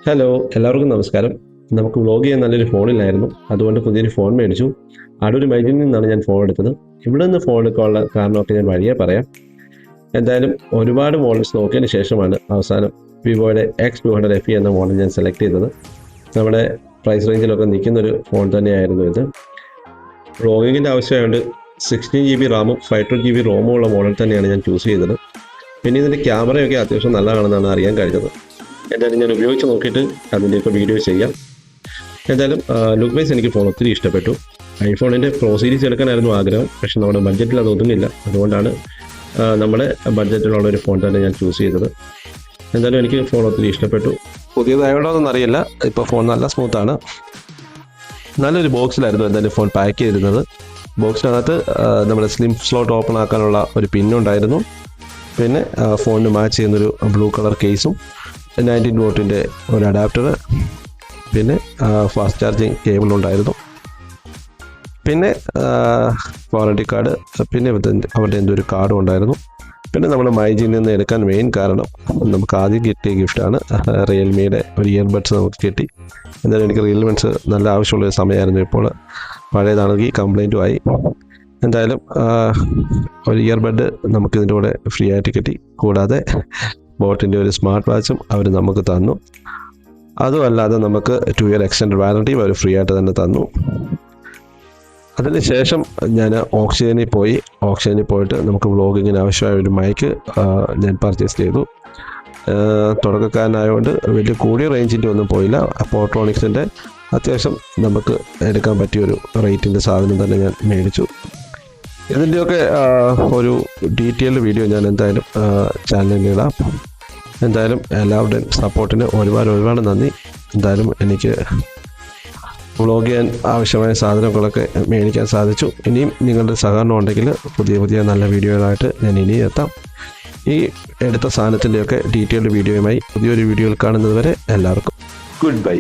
Hello, എല്ലാവർക്കും നമസ്കാരം. നമുക്ക് വ്ളോഗ് ചെയ്യാൻ നല്ലൊരു ഫോണില്ലായിരുന്നു. അതുകൊണ്ട് പുതിയൊരു ഫോൺ മേടിച്ചു. അടൂർ മൈജിൽ നിന്നാണ് ഞാൻ ഫോൺ എടുത്തത്. ഇവിടെ നിന്ന് ഫോൺ എടുക്കാനുള്ള കാരണമൊക്കെ ഞാൻ വഴിയേ പറയാം. എന്തായാലും ഒരുപാട് മോഡൽസ് നോക്കിയതിന് ശേഷമാണ് അവസാനം വിവോയുടെ X200 FE എന്ന മോഡൽ ഞാൻ സെലക്ട് ചെയ്തത്. നമ്മുടെ പ്രൈസ് റേഞ്ചിലൊക്കെ നിൽക്കുന്നൊരു ഫോൺ തന്നെയായിരുന്നു ഇത്. വ്ളോഗിങ്ങിൻ്റെ ആവശ്യമായതുകൊണ്ട് 16GB റാമും 512GB റോമും ഉള്ള മോഡൽ തന്നെയാണ് ഞാൻ ചൂസ് ചെയ്തത്. പിന്നെ ഇതിൻ്റെ ക്യാമറയൊക്കെ അത്യാവശ്യം നല്ലതാണെന്നാണ് അറിയാൻ കഴിഞ്ഞത്. എന്തായാലും ഞാൻ ഉപയോഗിച്ച് നോക്കിയിട്ട് അതിൻ്റെയൊക്കെ വീഡിയോ ചെയ്യാം. എന്തായാലും ലുക്ക് വൈസ് എനിക്ക് ഫോൺ ഒത്തിരി ഇഷ്ടപ്പെട്ടു. ഐഫോണിൻ്റെ പ്രോ സീരീസ് എടുക്കാനായിരുന്നു ആഗ്രഹം, പക്ഷെ നമ്മുടെ ബഡ്ജറ്റിൽ അത് ഒതുങ്ങില്ല. അതുകൊണ്ടാണ് നമ്മുടെ ബഡ്ജറ്റിലുള്ളൊരു ഫോൺ തന്നെ ഞാൻ ചൂസ് ചെയ്തത്. എന്തായാലും എനിക്ക് ഫോൺ ഒത്തിരി ഇഷ്ടപ്പെട്ടു. പുതിയതായോണ്ടോന്നൊന്നും അറിയില്ല, ഇപ്പോൾ ഫോൺ നല്ല സ്മൂത്താണ്. നല്ലൊരു ബോക്സിലായിരുന്നു എന്തായാലും ഫോൺ പാക്ക് ചെയ്തിരുന്നത്. ബോക്സിനകത്ത് നമ്മുടെ സ്ലിം സ്ലോട്ട് ഓപ്പൺ ആക്കാനുള്ള ഒരു പിന്നുണ്ടായിരുന്നു. പിന്നെ ഫോണിന് മാച്ച് ചെയ്യുന്നൊരു ബ്ലൂ കളർ കേസും 19 വോട്ടിൻ്റെ ഒരു അഡാപ്റ്റർ, പിന്നെ ഫാസ്റ്റ് ചാർജിങ് കേബിളുണ്ടായിരുന്നു. പിന്നെ വാറണ്ടി കാർഡ്, പിന്നെ അവരുടെ എന്തൊരു കാർഡും ഉണ്ടായിരുന്നു. പിന്നെ നമ്മൾ മൈജിയിൽ നിന്ന് എടുക്കാൻ മെയിൻ കാരണം നമുക്ക് ആദ്യം കിട്ടിയ ഗിഫ്റ്റാണ്. റിയൽമിയുടെ ഒരു ഇയർബഡ്സ് നമുക്ക് കിട്ടി. എന്തായാലും എനിക്ക് റിയൽബഡ്സ് നല്ല ആവശ്യമുള്ളൊരു സമയമായിരുന്നു. ഇപ്പോൾ പഴയതാണെങ്കിൽ കംപ്ലൈൻറ്റുമായി. എന്തായാലും ഒരു ഇയർബഡ് നമുക്ക് ഇതിൻ്റെ കൂടെ ഫ്രീ ആയിട്ട് കിട്ടി. കൂടാതെ ബോട്ടിൻ്റെ ഒരു സ്മാർട്ട് വാച്ചും അവർ നമുക്ക് തന്നു. അതുമല്ലാതെ നമുക്ക് 2 ഇയർ എക്സ്റ്റൻഡ് വാറണ്ടിയും അവർ ഫ്രീ ആയിട്ട് തന്നെ തന്നു. അതിനുശേഷം ഞാൻ ഓക്സിജനിൽ പോയിട്ട് നമുക്ക് വ്ളോഗിങ്ങിന് ആവശ്യമായ ഒരു മൈക്ക് ഞാൻ പർച്ചേസ് ചെയ്തു. തുടക്കക്കാരനായതുകൊണ്ട് വലിയ കൂടിയ റേഞ്ചിൻ്റെ ഒന്നും പോയില്ല. പോർട്രോണിക്സിൻ്റെ അത്യാവശ്യം നമുക്ക് എടുക്കാൻ പറ്റിയൊരു റേറ്റിൻ്റെ സാധനം തന്നെ ഞാൻ മേടിച്ചു. ഇതിൻ്റെയൊക്കെ ഒരു ഡീറ്റെയിൽഡ് വീഡിയോ ഞാൻ എന്തായാലും ചാനലിൽ ഇടാം. എന്തായാലും എല്ലാവരുടെയും സപ്പോർട്ടിന് ഒരുപാട് നന്ദി. എന്തായാലും എനിക്ക് വ്ളോഗ് ചെയ്യാൻ ആവശ്യമായ സാധനങ്ങളൊക്കെ മേടിക്കാൻ സാധിച്ചു. ഇനിയും നിങ്ങളുടെ സഹകരണം ഉണ്ടെങ്കിൽ പുതിയ നല്ല വീഡിയോകളായിട്ട് ഞാൻ ഇനിയും എത്താം. ഈ എടുത്ത സാധനത്തിൻ്റെയൊക്കെ ഡീറ്റെയിൽഡ് വീഡിയോയുമായി പുതിയൊരു വീഡിയോയിൽ കാണുന്നത് വരെ എല്ലാവർക്കും ഗുഡ് ബൈ.